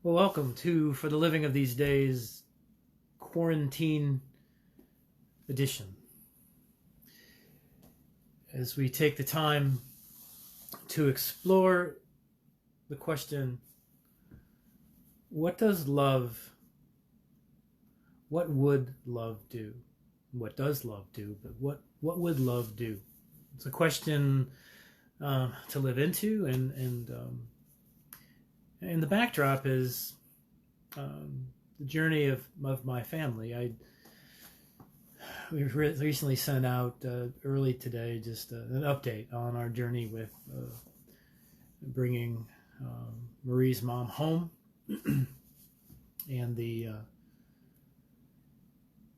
Well, welcome to For the Living of These Days Quarantine Edition. As we take the time to explore the question, what would love do? What does love do? But what would love do? It's a question to live into, and the backdrop is the journey of my family. We recently sent out early today just an update on our journey with bringing Marie's mom home, and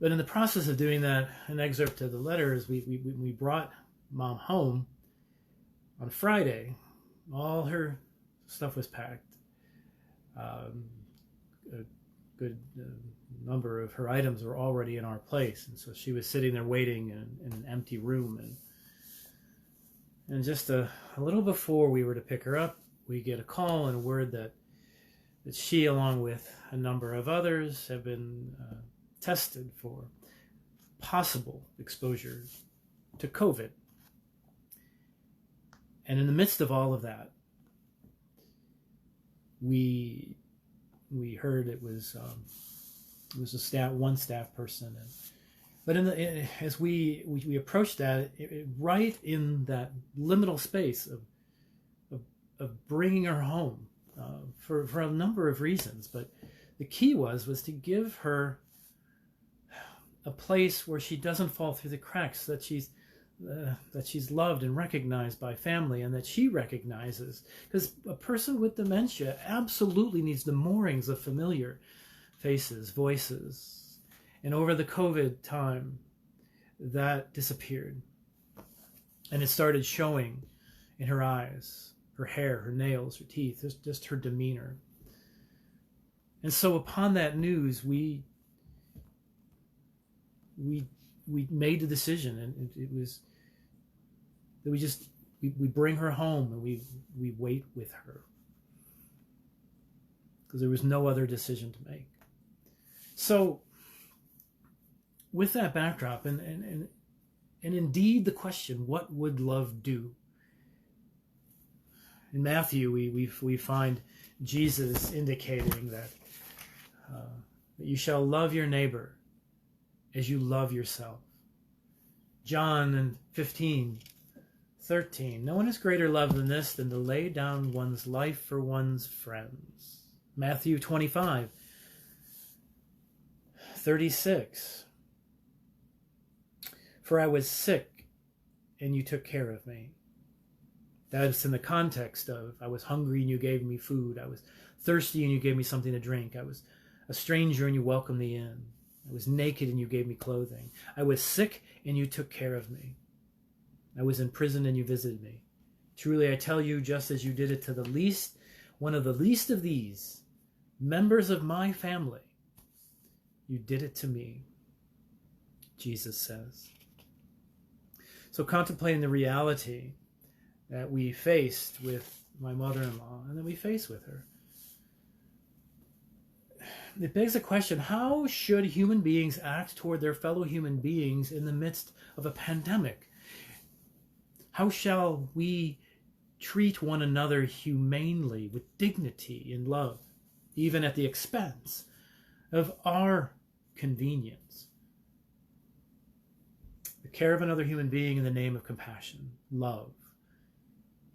but in the process of doing that, an excerpt of the letters, we brought mom home on Friday. All her stuff was packed. A good number of her items were already in our place, and so she was sitting there waiting in an empty room, and just a little before we were to pick her up, we get a call and a word that she, along with a number of others, have been tested for possible exposure to COVID. And in the midst of all of that, we heard it was one staff person, but as we approached that, right in that liminal space of bringing her home for a number of reasons, but the key was to give her a place where she doesn't fall through the cracks, that she's loved and recognized by family, and that she recognizes, because a person with dementia absolutely needs the moorings of familiar faces, voices. And over the COVID time, that disappeared, and it started showing in her eyes, her hair, her nails, her teeth, just her demeanor. And so upon that news, we made the decision, and it was that we bring her home, and we wait with her, because there was no other decision to make. So with that backdrop, and indeed the question, what would love do? In Matthew, we find Jesus indicating that you shall love your neighbor as you love yourself. John 15:13, no one has greater love than this, than to lay down one's life for one's friends. Matthew 25:36, for I was sick and you took care of me. That's in the context of, I was hungry and you gave me food. I was thirsty and you gave me something to drink. I was a stranger and you welcomed me in. I was naked and you gave me clothing. I was sick and you took care of me. I was in prison and you visited me. Truly I tell you, just as you did it to the least, one of the least of these members of my family, you did it to me, Jesus says. So contemplating the reality that we faced with my mother-in-law, and that we face with her, it begs the question, how should human beings act toward their fellow human beings in the midst of a pandemic? How shall we treat one another humanely, with dignity and love, even at the expense of our convenience? The care of another human being in the name of compassion, love,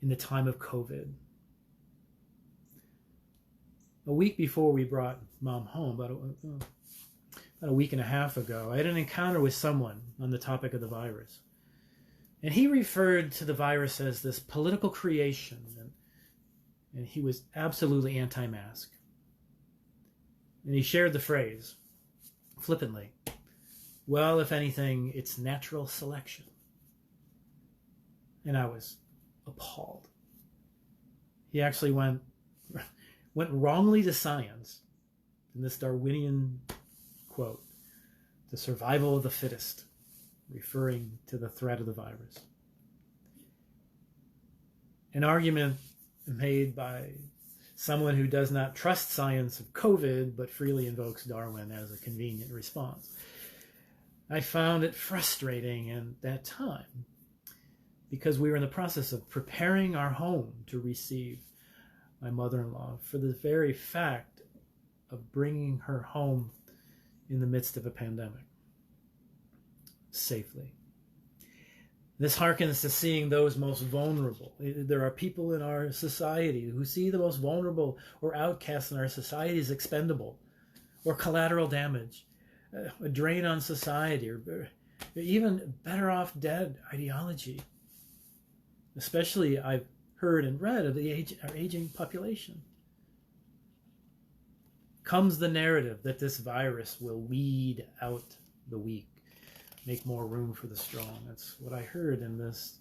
in the time of COVID. A week before we brought Mom home, about a week and a half ago, I had an encounter with someone on the topic of the virus. And he referred to the virus as this political creation, and he was absolutely anti-mask. And he shared the phrase, flippantly, well, if anything, it's natural selection. And I was appalled. He actually went wrongly to science in this Darwinian quote, the survival of the fittest, referring to the threat of the virus. An argument made by someone who does not trust science of COVID, but freely invokes Darwin as a convenient response. I found it frustrating at that time because we were in the process of preparing our home to receive my mother-in-law for the very fact of bringing her home in the midst of a pandemic safely. This harkens to seeing those most vulnerable. There are people in our society who see the most vulnerable or outcasts in our society as expendable or collateral damage, a drain on society, or even better off dead ideology. Especially, I've heard and read of our aging population. Comes the narrative that this virus will weed out the weak, make more room for the strong. That's what I heard in this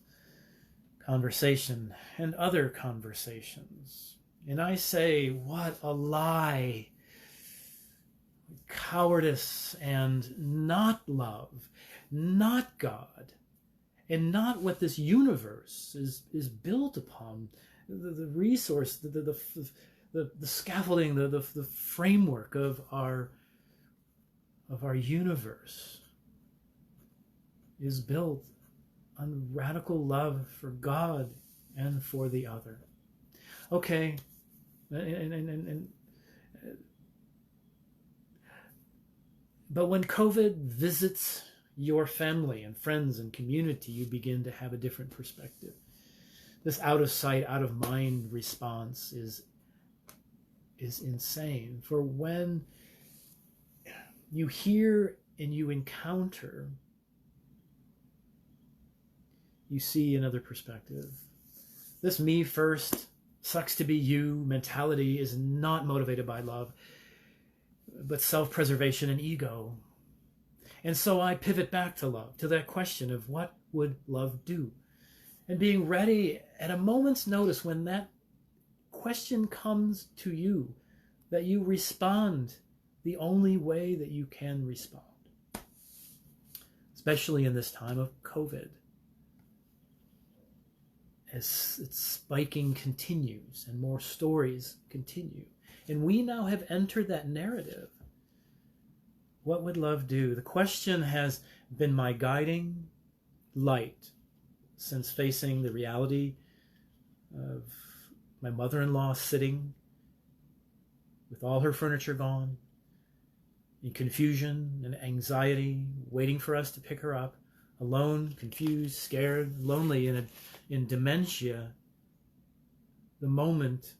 conversation and other conversations. And I say, what a lie. Cowardice and not love, not God, and not what this universe is built upon. The resource, the scaffolding, the framework of our universe is built on radical love for God and for the other. Okay, but when COVID visits your family and friends and community, you begin to have a different perspective. This out of sight, out of mind response is insane. For when you hear and you encounter, you see another perspective. This me first, sucks to be you mentality is not motivated by love, but self-preservation and ego. And so I pivot back to love, to that question of what would love do? And being ready at a moment's notice when that question comes to you, that you respond the only way that you can respond. Especially in this time of COVID. As its spiking continues and more stories continue. And we now have entered that narrative. What would love do? The question has been my guiding light since facing the reality of my mother-in-law sitting with all her furniture gone, in confusion and anxiety, waiting for us to pick her up, alone, confused, scared, lonely, in dementia. The moment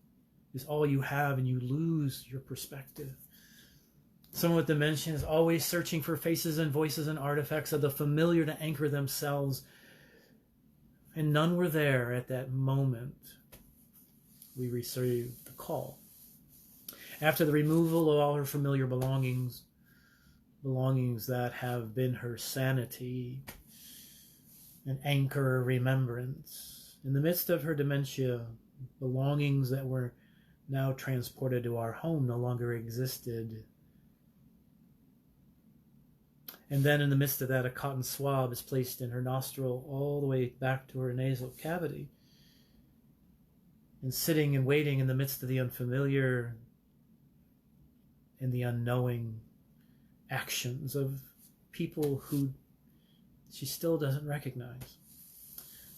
is all you have and you lose your perspective. Someone with dementia is always searching for faces and voices and artifacts of the familiar to anchor themselves. And none were there at that moment. We received the call. After the removal of all her familiar belongings that have been her sanity, an anchor of remembrance. In the midst of her dementia, belongings that were now transported to our home no longer existed. And then in the midst of that, a cotton swab is placed in her nostril all the way back to her nasal cavity. And sitting and waiting in the midst of the unfamiliar and the unknowing actions of people who she still doesn't recognize.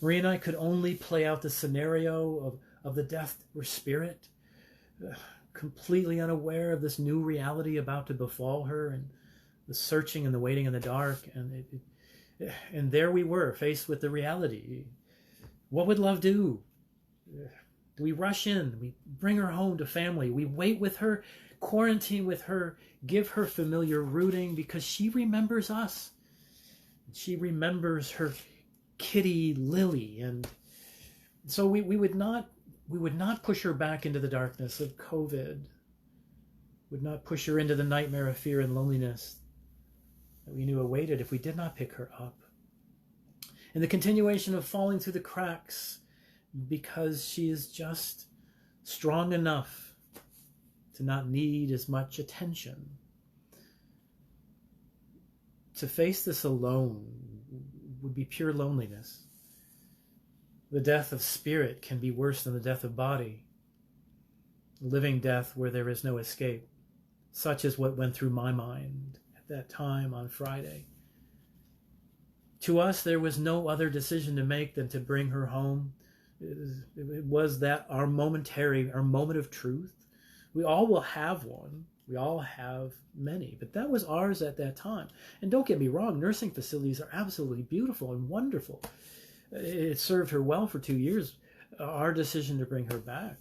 Marie and I could only play out the scenario of the death or spirit, completely unaware of this new reality about to befall her, and the searching and the waiting in the dark, and there we were, faced with the reality. What would love do? Do we rush in? We bring her home to family. We wait with her, quarantine with her, give her familiar rooting because she remembers us. She remembers her kitty Lily, and so we would not push her back into the darkness of COVID. Would not push her into the nightmare of fear and loneliness that we knew awaited if we did not pick her up. And the continuation of falling through the cracks because she is just strong enough to not need as much attention. To face this alone would be pure loneliness. The death of spirit can be worse than the death of body. living death where there is no escape. Such is what went through my mind at that time on Friday. To us, there was no other decision to make than to bring her home. It was that our moment of truth. We all will have one. We all have many, but that was ours at that time. And don't get me wrong, nursing facilities are absolutely beautiful and wonderful. It served her well for 2 years. Our decision to bring her back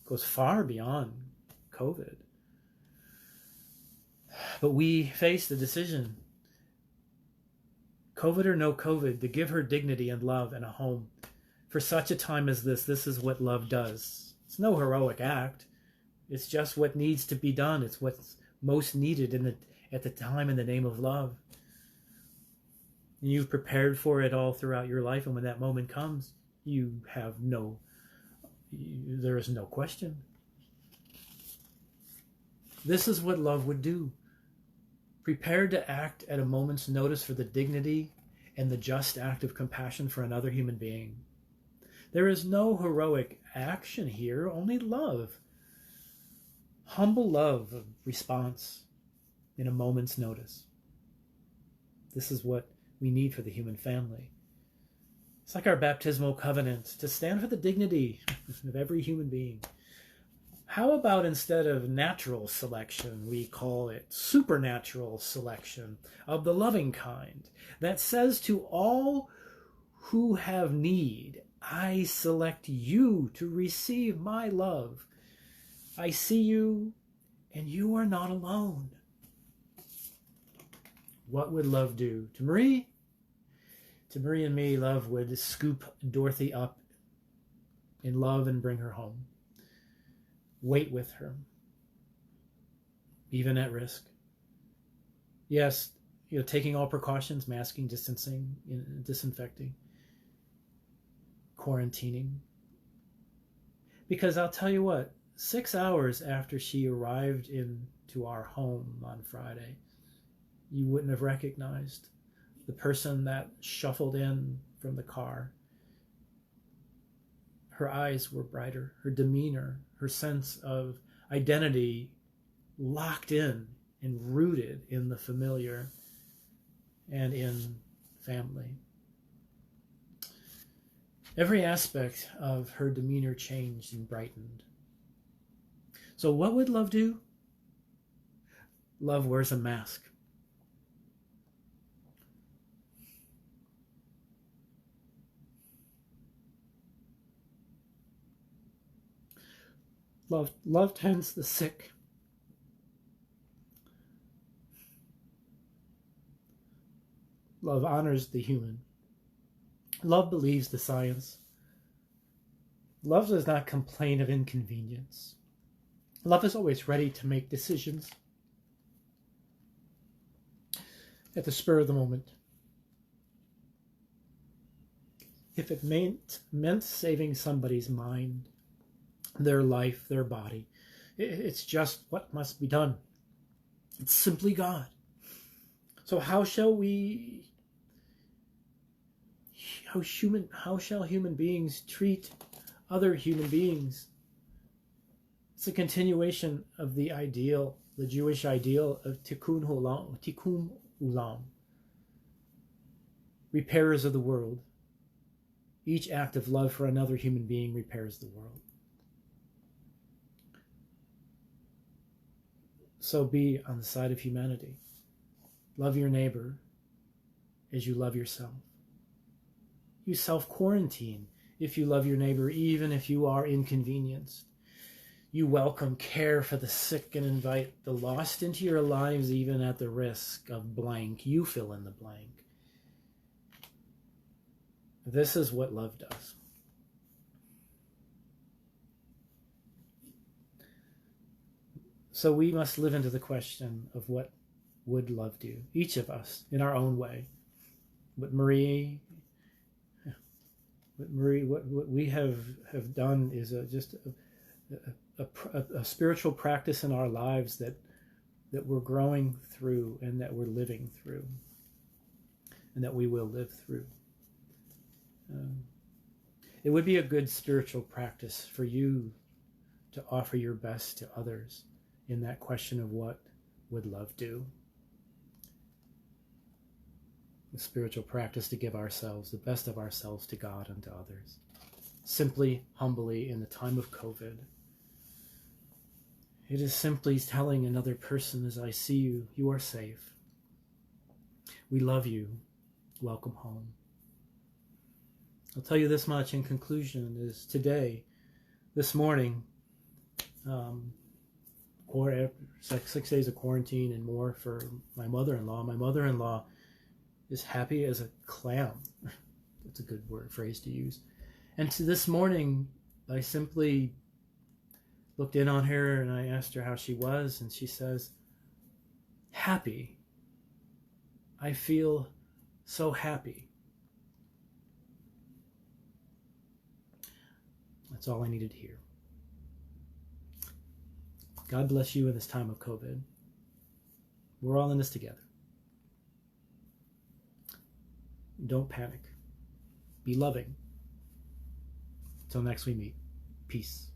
goes far beyond COVID. But we faced the decision, COVID or no COVID, to give her dignity and love and a home. For such a time as this is what love does. It's no heroic act. It's just what needs to be done. It's what's most needed at the time in the name of love. And you've prepared for it all throughout your life, and when that moment comes, there is no question. This is what love would do. Prepared to act at a moment's notice for the dignity and the just act of compassion for another human being. There is no heroic action here, only love. Humble love of response in a moment's notice. This is what we need for the human family. It's like our baptismal covenant, to stand for the dignity of every human being. How about instead of natural selection, we call it supernatural selection of the loving kind that says to all who have need, I select you to receive my love. I see you, and you are not alone. What would love do? To Marie? To Marie and me, love would scoop Dorothy up in love and bring her home. Wait with her, even at risk. Yes, taking all precautions, masking, distancing, disinfecting, quarantining. Because I'll tell you what, 6 hours after she arrived into our home on Friday, you wouldn't have recognized the person that shuffled in from the car. Her eyes were brighter, her demeanor, her sense of identity locked in and rooted in the familiar and in family. Every aspect of her demeanor changed and brightened. So what would love do? Love wears a mask. Love tends the sick. Love honors the human. Love believes the science. Love does not complain of inconvenience. Love is always ready to make decisions at the spur of the moment. If it meant saving somebody's mind, their life, their body, it's just what must be done. It's simply God. So how shall human beings treat other human beings? It's a continuation of the ideal, the Jewish ideal of tikkun ulam, repairers of the world. Each act of love for another human being repairs the world. So be on the side of humanity. Love your neighbor as you love yourself. You self-quarantine if you love your neighbor, even if you are inconvenienced. You welcome care for the sick and invite the lost into your lives, even at the risk of blank. You fill in the blank. This is what love does. So we must live into the question of what would love do, each of us in our own way. What we have done is just a spiritual practice in our lives that we're growing through and that we're living through and that we will live through. It would be a good spiritual practice for you to offer your best to others in that question of what would love do. The spiritual practice to give ourselves, the best of ourselves to God and to others. Simply, humbly, in the time of COVID. It is simply telling another person, as I see you, you are safe. We love you. Welcome home. I'll tell you this much in conclusion, is today, this morning, 6 days of quarantine and more for my mother-in-law. My mother-in-law is happy as a clam. That's a good phrase to use. And to this morning, I simply looked in on her and I asked her how she was, and she says, happy. I feel so happy. That's all I needed to hear. God bless you in this time of COVID. We're all in this together. Don't panic. Be loving. Until next we meet. Peace.